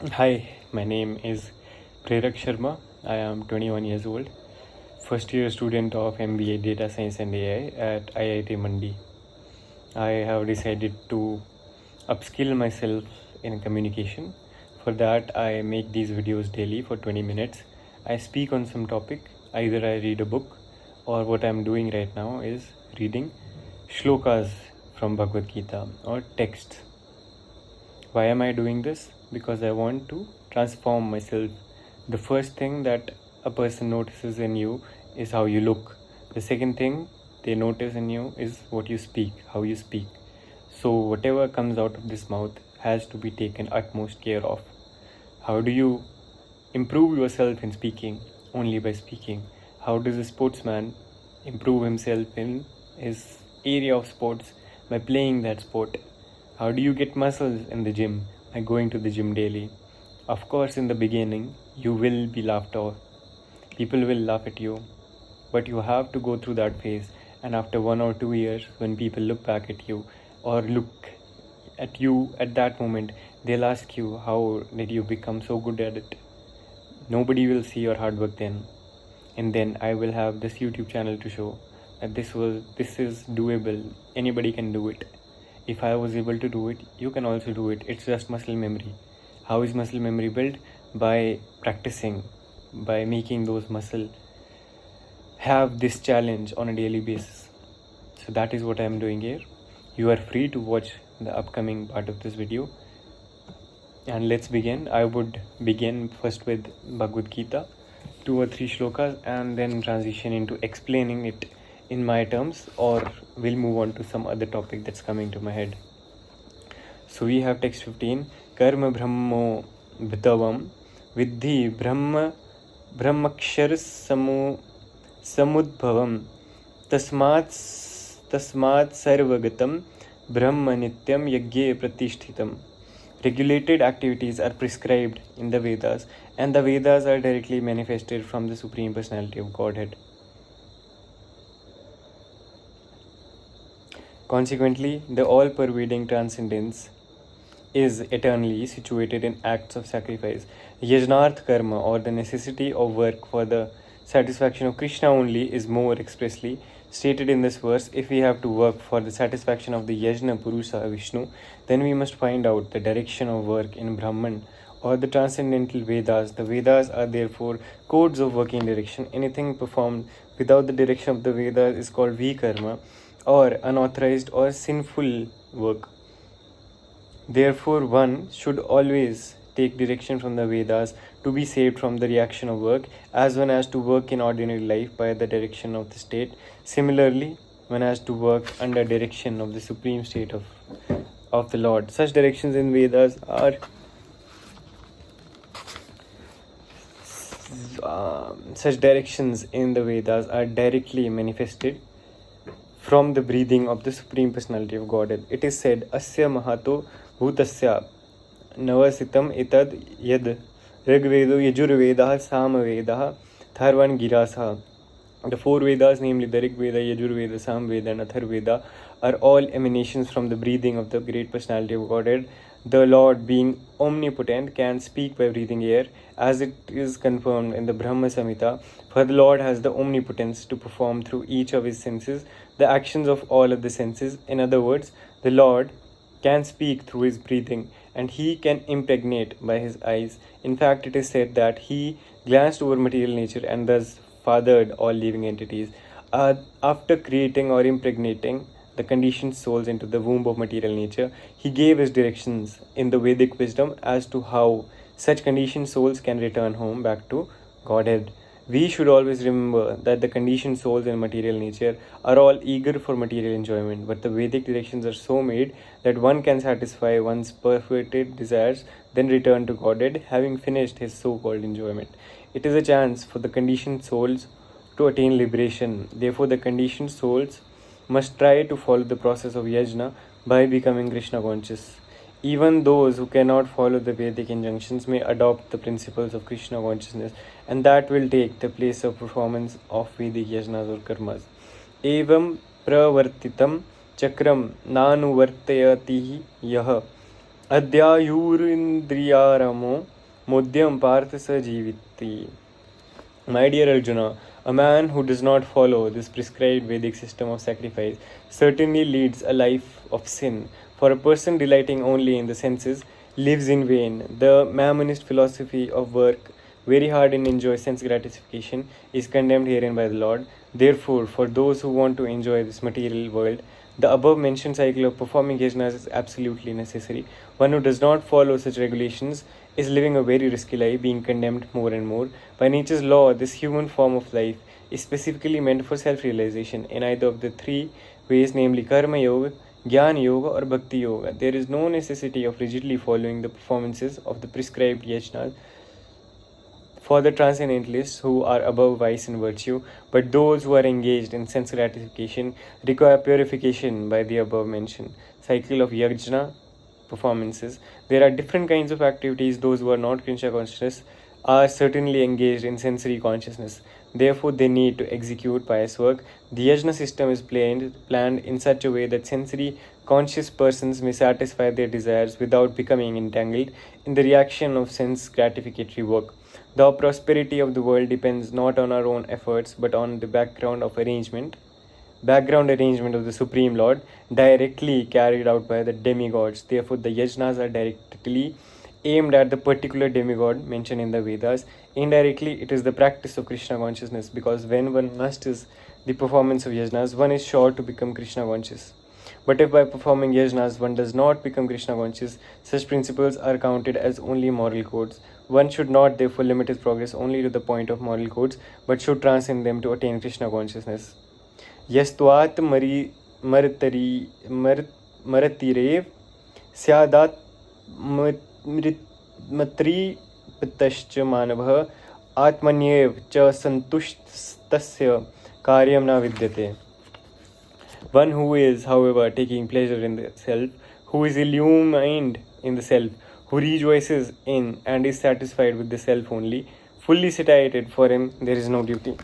Hi, my name is Prerak Sharma. I am 21 years old, first year student of MBA Data Science and AI at IIT Mandi. I have decided to upskill myself in communication. For that, I make these videos daily for 20 minutes. I speak on some topic, either I read a book or what I'm doing right now is reading shlokas from Bhagavad Gita or texts. Why am I doing this? Because I want to transform myself. The first thing that a person notices in you is how you look. The second thing they notice in you is what you speak, how you speak. So whatever comes out of this mouth has to be taken utmost care of. How do you improve yourself in speaking? Only by speaking. How does a sportsman improve himself in his area of sports? By playing that sport. How do you get muscles in the gym? By going to the gym daily. Of course, in the beginning, you will be laughed off. People will laugh at you. But you have to go through that phase. And after 1 or 2 years, when people look back at you or look at you at that moment, they'll ask you, how did you become so good at it? Nobody will see your hard work then. And then I will have this YouTube channel to show that this is doable. Anybody can do it. If I was able to do it, you can also do it. It's just muscle memory. How is muscle memory built? By practicing, by making those muscle have this challenge on a daily basis. So that is what I am doing here. You are free to watch the upcoming part of this video. And let's begin. I would begin first with Bhagavad Gita, 2 or 3 shlokas, and then transition into explaining it in my terms, or we'll move on to some other topic that's coming to my head. So we have text 15. Karma brahmo bhitavam vidhi brahmakshar samudbhavam tasmat sarvagatam brahma nityam yagye pratishthitam. Regulated activities are prescribed in the Vedas, and the Vedas are directly manifested from the Supreme Personality of Godhead. Consequently, the all-pervading transcendence is eternally situated in acts of sacrifice. Yajnarth karma, or the necessity of work for the satisfaction of Krishna only, is more expressly stated in this verse. If we have to work for the satisfaction of the Yajna Purusha Vishnu, then we must find out the direction of work in Brahman or the transcendental Vedas. The Vedas are therefore codes of working direction. Anything performed without the direction of the Vedas is called Vikarma, or unauthorized or sinful work. Therefore, one should always take direction from the Vedas to be saved from the reaction of work, as one has to work in ordinary life by the direction of the state. Similarly, one has to work under direction of the supreme state of the Lord. Such directions in Vedas are directly manifested from the breathing of the Supreme Personality of Godhead. It is said, Asya Mahato Bhutasya Navasitam Etad Yad Rigvedo Yajurvedaha Samvedaha Tharvan Girasa. The 4 Vedas, namely the Rig Veda, Yajurveda, Samveda, and Atharveda, are all emanations from the breathing of the great personality of Godhead. The Lord, being omnipotent, can speak by breathing air, as it is confirmed in the Brahma Samhita. For the Lord has the omnipotence to perform through each of his senses the actions of all of the senses. In other words, the Lord can speak through his breathing, and he can impregnate by his eyes. In fact, it is said that he glanced over material nature and thus fathered all living entities. After creating or impregnating the conditioned souls into the womb of material nature, he gave his directions in the Vedic wisdom as to how such conditioned souls can return home back to Godhead. We should always remember that the conditioned souls in material nature are all eager for material enjoyment, but the Vedic directions are so made that one can satisfy one's perverted desires, then return to Godhead, having finished his so-called enjoyment. It is a chance for the conditioned souls to attain liberation. Therefore, the conditioned souls must try to follow the process of yajna by becoming Krishna conscious. Even those who cannot follow the Vedic injunctions may adopt the principles of Krishna consciousness, and that will take the place of performance of Vedic yajnas or karmas. Evam pravartitam chakram nanuvartayati yah Adhyayurindriyaramo Mudyam Partha Sajiviti. My dear Arjuna, a man who does not follow this prescribed Vedic system of sacrifice certainly leads a life of sin, for a person delighting only in the senses lives in vain. The Mammonist philosophy of work very hard and enjoy sense gratification is condemned herein by the Lord. Therefore, for those who want to enjoy this material world, the above mentioned cycle of performing yajnas is absolutely necessary. One who does not follow such regulations is living a very risky life, being condemned more and more. By nature's law, this human form of life is specifically meant for self realization in either of the three ways, namely Karma Yoga, Jnana Yoga, or Bhakti Yoga. There is no necessity of rigidly following the performances of the prescribed yajnas for the transcendentalists who are above vice and virtue, but those who are engaged in sense gratification require purification by the above mentioned cycle of yajna performances. There are different kinds of activities. Those who are not Krishna conscious are certainly engaged in sensory consciousness. Therefore, they need to execute pious work. The yajna system is planned in such a way that sensory conscious persons may satisfy their desires without becoming entangled in the reaction of sense gratificatory work. The prosperity of the world depends not on our own efforts but on the background arrangement of the Supreme Lord, directly carried out by the demigods. Therefore, the yajnas are directly aimed at the particular demigod mentioned in the Vedas. Indirectly, it is the practice of Krishna consciousness, because when one masters the performance of yajnas, one is sure to become Krishna conscious. But if by performing yajnas one does not become Krishna conscious, such principles are counted as only moral codes. One should not therefore limit his progress only to the point of moral codes, but should transcend them to attain Krishna consciousness. यस्त्वात् मरतिरेव स्यादात् मत्रिपतश्च मानवः आत्मन्येव च सन्तुष्टस्य कार्यं न विद्यते. One who is, however, taking pleasure in the self, who is illumined in the self, who rejoices in and is satisfied with the self only, fully satiated, for him there is no duty.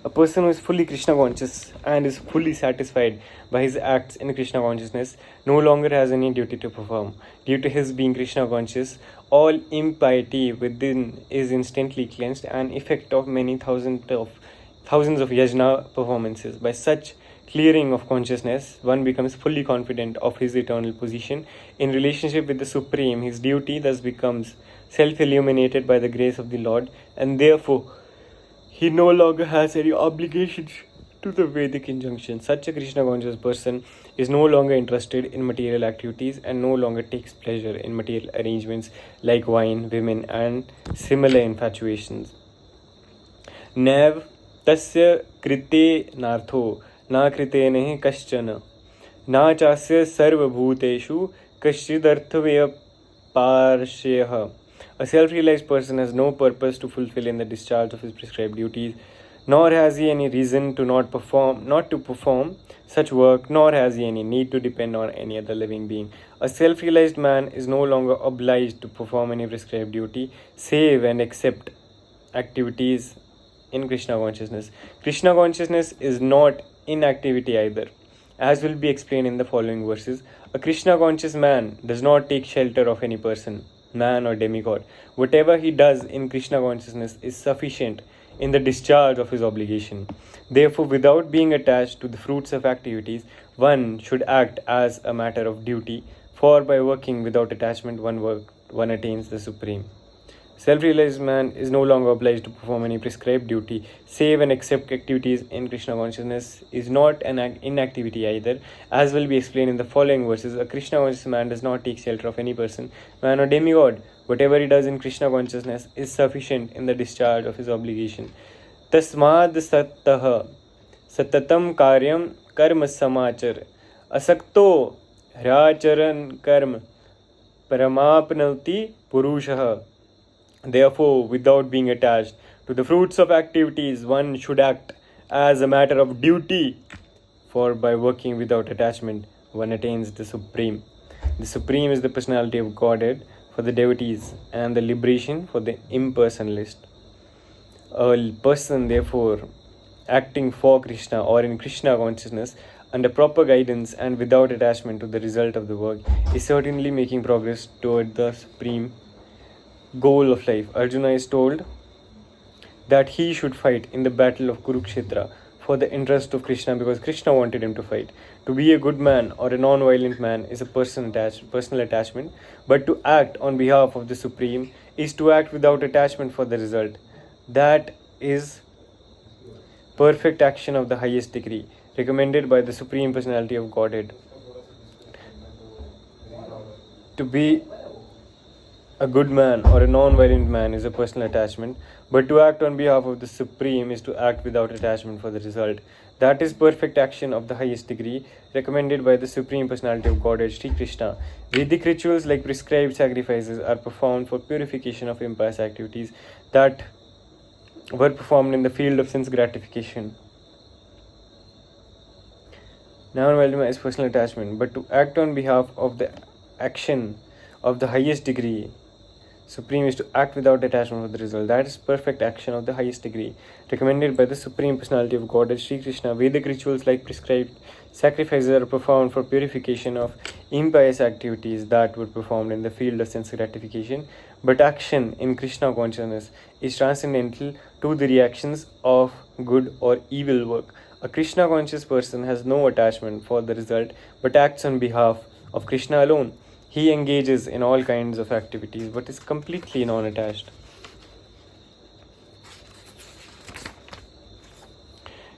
A person who is fully Krishna conscious and is fully satisfied by his acts in Krishna consciousness no longer has any duty to perform. Due to his being Krishna conscious, all impiety within is instantly cleansed, an effect of many thousands of yajna performances. By such clearing of consciousness, one becomes fully confident of his eternal position in relationship with the Supreme. His duty thus becomes self-illuminated by the grace of the Lord, and therefore he no longer has any obligations to the Vedic injunction. Such a Krishna conscious person is no longer interested in material activities and no longer takes pleasure in material arrangements like wine, women, and similar infatuations. Nev tasya krite nartho na krite nahi kaschana na chasya sarva bhuteshu kaschidarthavya parshayah. A self-realized person has no purpose to fulfill in the discharge of his prescribed duties, nor has he any reason to not to perform such work, nor has he any need to depend on any other living being. A self-realized man is no longer obliged to perform any prescribed duty, save and accept activities in Krishna consciousness. Krishna consciousness is not inactivity either, as will be explained in the following verses. A Krishna conscious man does not take shelter of any person, man or demigod. Whatever he does in Krishna consciousness is sufficient in the discharge of his obligation. Therefore, without being attached to the fruits of activities, one should act as a matter of duty, for by working without attachment one attains the Supreme. Self-realized man is no longer obliged to perform any prescribed duty, save and accept activities in Krishna consciousness is not an inactivity either, as will be explained in the following verses. A Krishna conscious man does not take shelter of any person, man or demigod. Whatever he does in Krishna consciousness is sufficient in the discharge of his obligation. Tasmad sattah satatam karyam karma samachar asakto hracharan karma paramapnauti purushah. Therefore, without being attached to the fruits of activities, one should act as a matter of duty, for by working without attachment, one attains the Supreme. The Supreme is the personality of Godhead for the devotees and the liberation for the impersonalist. A person, therefore, acting for Krishna or in Krishna consciousness, under proper guidance and without attachment to the result of the work, is certainly making progress toward the supreme goal of life. Arjuna is told that he should fight in the battle of Kurukshetra for the interest of Krishna because Krishna wanted him to fight. To be a good man or a non-violent man is a personal attachment, but to act on behalf of the Supreme is to act without attachment for the result. That is perfect action of the highest degree, recommended by the Supreme Personality of Godhead. To be a good man or a non-violent man is a personal attachment, but to act on behalf of the Supreme is to act without attachment for the result. That is perfect action of the highest degree, recommended by the Supreme Personality of Godhead, Sri Krishna. Vedic rituals like prescribed sacrifices are performed for purification of impious activities that were performed in the field of sense gratification. Non-violent is personal attachment, but to act on behalf of the action of the highest degree, Supreme, is to act without attachment for the result. That is perfect action of the highest degree, recommended by the Supreme Personality of Godhead, Sri Krishna. Vedic rituals like prescribed sacrifices are performed for purification of impious activities that were performed in the field of sense gratification, but action in Krishna consciousness is transcendental to the reactions of good or evil work. A Krishna conscious person has no attachment for the result but acts on behalf of Krishna alone. He engages in all kinds of activities but is completely non-attached.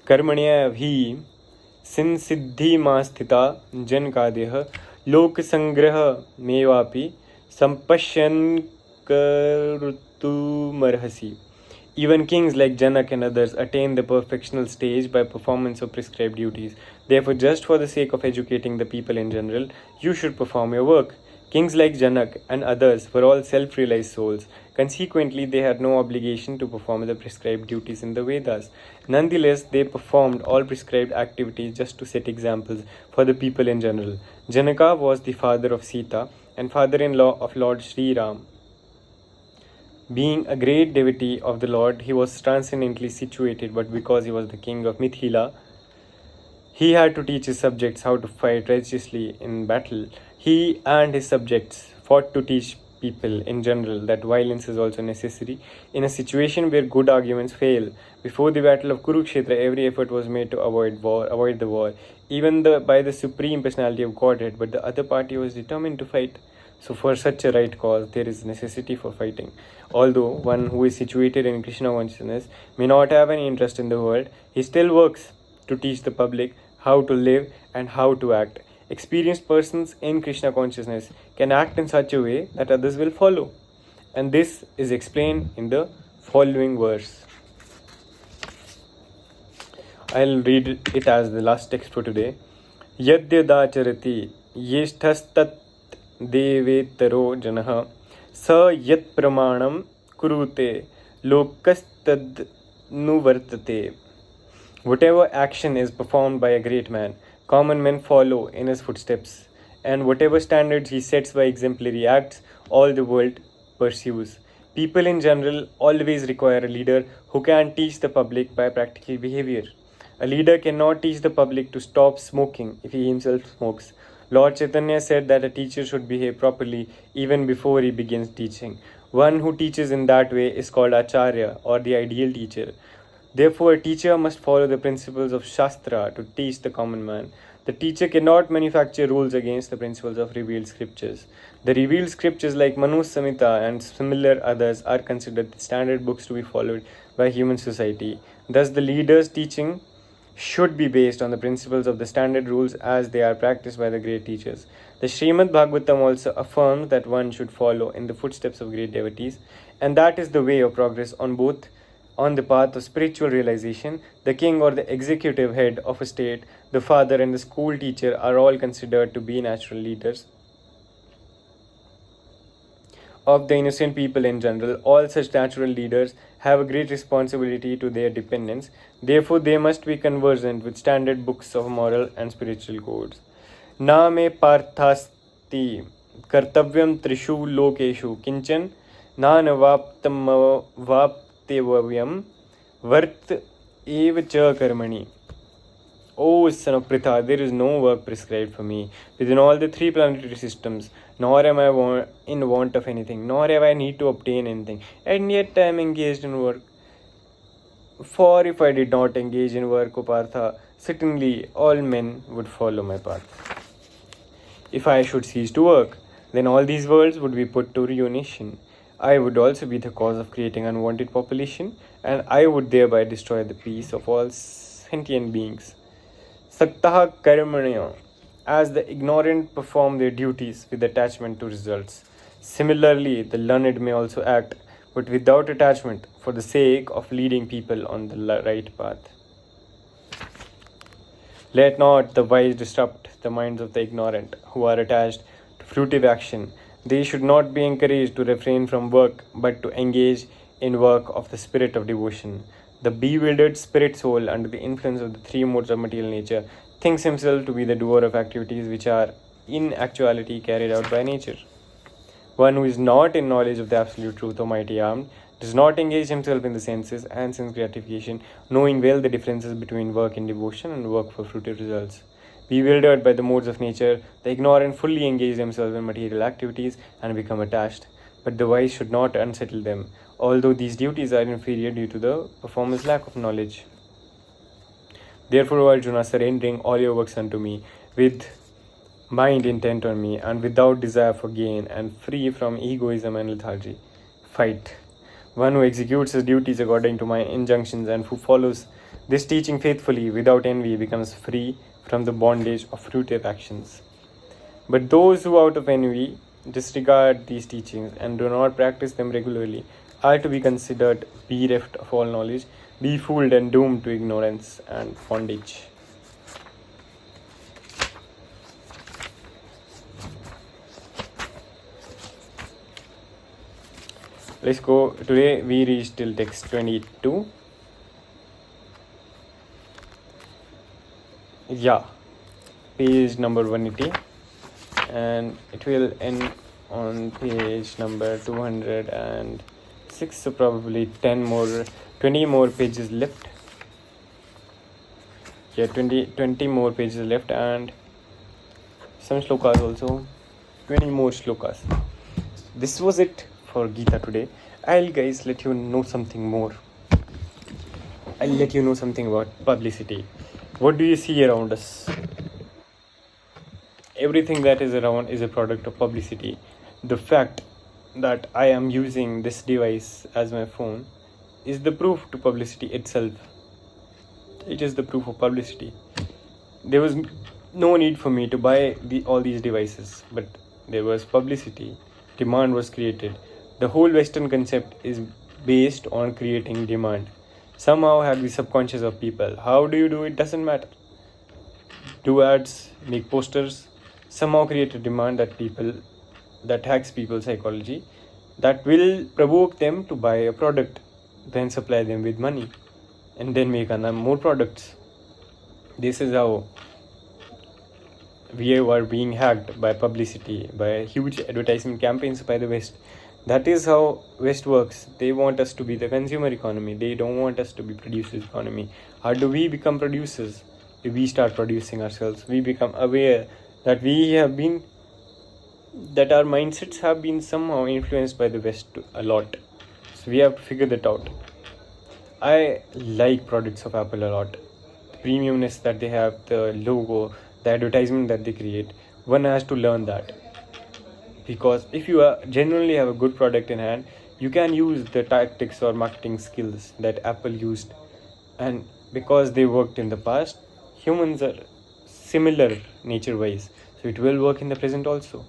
कर्मण्य भी सिंसिद्धि मास्थिता जन का देह लोक संग्रह मेवापि संपश्यन कर्तुमर्हसि. Even kings like Janak and others attain the perfectional stage by performance of prescribed duties. Therefore, just for the sake of educating the people in general, you should perform your work. Kings like Janak and others were all self-realized souls. Consequently, they had no obligation to perform the prescribed duties in the Vedas. Nonetheless, they performed all prescribed activities just to set examples for the people in general. Janaka was the father of Sita and father-in-law of Lord Sri Ram. Being a great devotee of the Lord, he was transcendently situated, but because he was the king of Mithila, he had to teach his subjects how to fight righteously in battle. He and his subjects fought to teach people in general that violence is also necessary in a situation where good arguments fail. Before the battle of Kurukshetra, every effort was made to avoid the war, even by the Supreme Personality of Godhead, but the other party was determined to fight. So for such a right cause, there is necessity for fighting. Although one who is situated in Krishna consciousness may not have any interest in the world, he still works to teach the public how to live and how to act. Experienced persons in Krishna consciousness can act in such a way that others will follow. And this is explained in the following verse. I'll read it as the last text for today. Yadyadacharati yeshthastat devetaro janah sa yat pramanam kurute lokastad nuvartate. Whatever action is performed by a great man, common men follow in his footsteps, and whatever standards he sets by exemplary acts, all the world pursues. People in general always require a leader who can teach the public by practical behavior. A leader cannot teach the public to stop smoking if he himself smokes. Lord Chaitanya said that a teacher should behave properly even before he begins teaching. One who teaches in that way is called Acharya, or the ideal teacher. Therefore, a teacher must follow the principles of Shastra to teach the common man. The teacher cannot manufacture rules against the principles of revealed scriptures. The revealed scriptures like Manu Samhita and similar others are considered the standard books to be followed by human society. Thus, the leader's teaching should be based on the principles of the standard rules as they are practiced by the great teachers. The Srimad Bhagavatam also affirms that one should follow in the footsteps of great devotees, and that is the way of progress on the path of spiritual realization. The king or the executive head of a state, the father and the school teacher are all considered to be natural leaders of the innocent people in general. All such natural leaders have a great responsibility to their dependents. Therefore, they must be conversant with standard books of moral and spiritual codes. Na me parthasti kartavyam trishu lokeshu kinchan nanavaptam vaptevavyam vart eva cha karmani. O son of Pritha, there is no work prescribed for me within all the three planetary systems, nor am I in want of anything, nor have I need to obtain anything, and yet I am engaged in work. For if I did not engage in work, O Partha, certainly all men would follow my path. If I should cease to work, then all these worlds would be put to ruination. I would also be the cause of creating unwanted population, and I would thereby destroy the peace of all sentient beings. Saktaha karmanya, as the ignorant perform their duties with attachment to results. Similarly, the learned may also act, but without attachment, for the sake of leading people on the right path. Let not the wise disrupt the minds of the ignorant who are attached to fruitive action. They should not be encouraged to refrain from work, but to engage in work of the spirit of devotion. The bewildered spirit soul, under the influence of the three modes of material nature, thinks himself to be the doer of activities which are in actuality carried out by nature. One who is not in knowledge of the absolute truth, Almighty Armed, does not engage himself in the senses and sense gratification, knowing well the differences between work in devotion and work for fruitive results. Bewildered by the modes of nature, the ignorant fully engage themselves in material activities and become attached. But the wise should not unsettle them, although these duties are inferior due to the performer's lack of knowledge. Therefore, O Arjuna, surrendering all your works unto me, with mind intent on me, and without desire for gain, and free from egoism and lethargy, fight. One who executes his duties according to my injunctions and who follows this teaching faithfully without envy becomes free from the bondage of fruitive actions. But those who out of envy disregard these teachings and do not practice them regularly are to be considered bereft of all knowledge, befooled and doomed to ignorance and bondage. Let's go. Today we reached till text 22. Yeah, page number 180, and it will end on page number 206. So probably 20 more pages left. Yeah, 20 more pages left, and some shlokas also. 20 more shlokas. This was it for Gita today. I'll let you know something more. I'll let you know something about publicity. What do you see around us? Everything that is around is a product of publicity. The fact that I am using this device as my phone is the proof to publicity itself. It is the proof of publicity. There was no need for me to buy all these devices, but there was publicity. Demand was created. The whole Western concept is based on creating demand. Somehow hack the subconscious of people. How do you do it? Doesn't matter. Do ads, make posters, somehow create a demand that hacks people's psychology, that will provoke them to buy a product, then supply them with money, and then make more products. This is how we are being hacked by publicity, by huge advertisement campaigns by the West. That is how West works. They want us to be the consumer economy. They don't want us to be producers economy. How do we become producers? If we start producing ourselves, we become aware that that our mindsets have been somehow influenced by the West a lot. So we have to figure that out. I like products of Apple a lot. The premiumness that they have, the logo, the advertisement that they create. One has to learn that. Because if you genuinely have a good product in hand, you can use the tactics or marketing skills that Apple used. And because they worked in the past, humans are similar nature-wise. So it will work in the present also.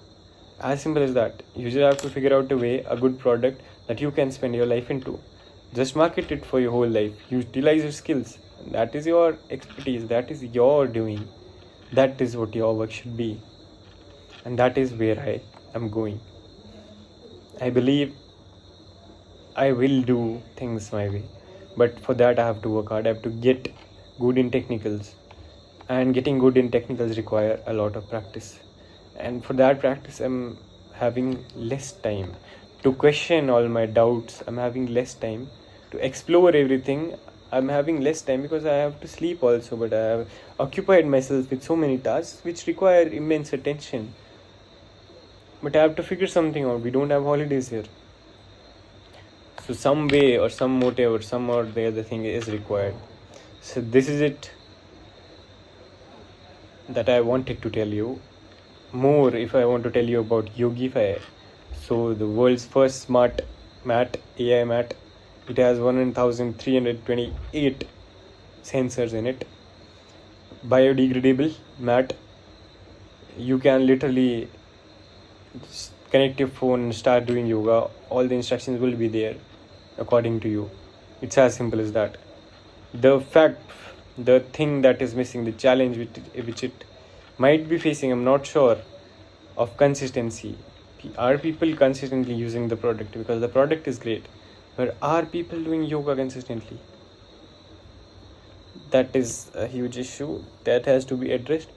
As simple as that. You just have to figure out a good product that you can spend your life into. Just market it for your whole life. Utilize your skills. That is your expertise. That is your doing. That is what your work should be. And that is where I am going. I believe I will do things my way. But for that I have to work hard. I have to get good in technicals. And getting good in technicals require a lot of practice. And for that practice, I'm having less time to question all my doubts. I'm having less time to explore everything. I'm having less time because I have to sleep also, but I have occupied myself with so many tasks which require immense attention. But I have to figure something out. We don't have holidays here. So some way or some motive or some or the other thing is required. So this is it that I wanted to tell you. More if I want to tell you about Yogify. So the world's first smart mat, AI mat, it has 1328 sensors in it. Biodegradable mat. You can literally connect your phone and start doing yoga. All the instructions will be there according to you. It's as simple as that. The thing that is missing, the challenge which it might be facing, I'm not sure, of consistency. Are people consistently using the product? Because the product is great, but are people doing yoga consistently? That is a huge issue that has to be addressed.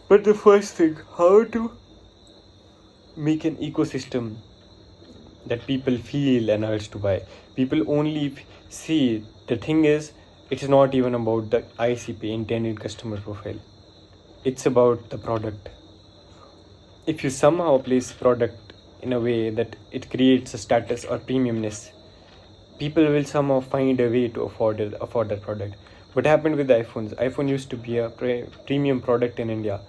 But the first thing, how to make an ecosystem that people feel an urge to buy. People only see, the thing is, it's not even about the ICP, intended customer profile. It's about the product. If you somehow place product in a way that it creates a status or premiumness, people will somehow find a way to afford that product. What happened with the iPhones? iPhone used to be a premium product in India,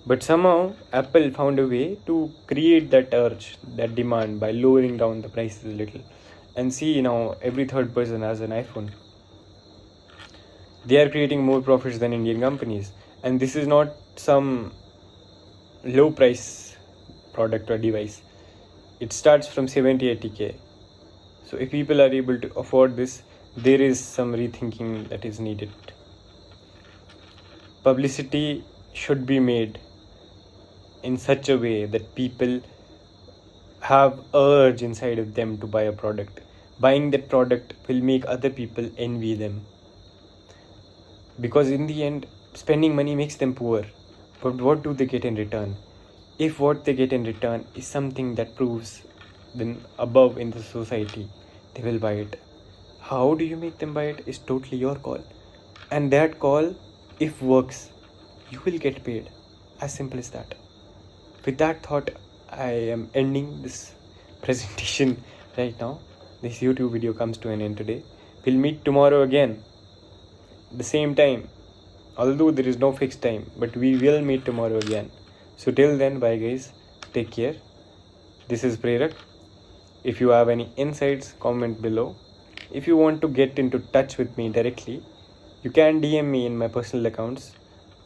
but somehow Apple found a way to create that urge, that demand, by lowering down the prices a little. And see, now every third person has an iPhone. They are creating more profits than Indian companies, and this is not some low price product or device. It starts from 70-80k. So if people are able to afford this, there is some rethinking that is needed. Publicity should be made in such a way that people have urge inside of them to buy a product. Buying that product will make other people envy them. Because in the end, spending money makes them poor. But what do they get in return? If what they get in return is something that proves them above in the society, they will buy it. How do you make them buy it is totally your call. And that call, if works, you will get paid. As simple as that. With that thought, I am ending this presentation right now. This YouTube video comes to an end today. We'll meet tomorrow again. The same time. Although there is no fixed time, but we will meet tomorrow again. So till then, bye guys. Take care. This is Prerak. If you have any insights, comment below. If you want to get into touch with me directly, you can DM me in my personal accounts.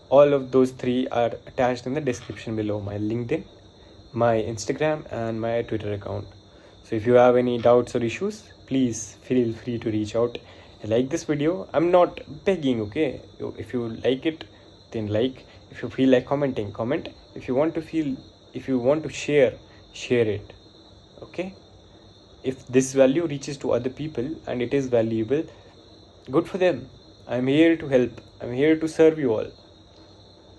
All of those 3 are attached in the description below. My LinkedIn, my Instagram, and my Twitter account. So if you have any doubts or issues, please feel free to reach out. Like this video. I'm not begging, okay? If you like it, then like. If you feel like commenting, comment. If you want to share it. Okay? If this value reaches to other people and it is valuable, good for them. I'm here to help. I'm here to serve you all.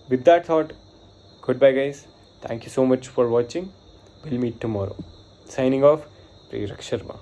With that thought, goodbye guys. Thank you so much for watching. We'll meet tomorrow. Signing off, Prerak Sharma.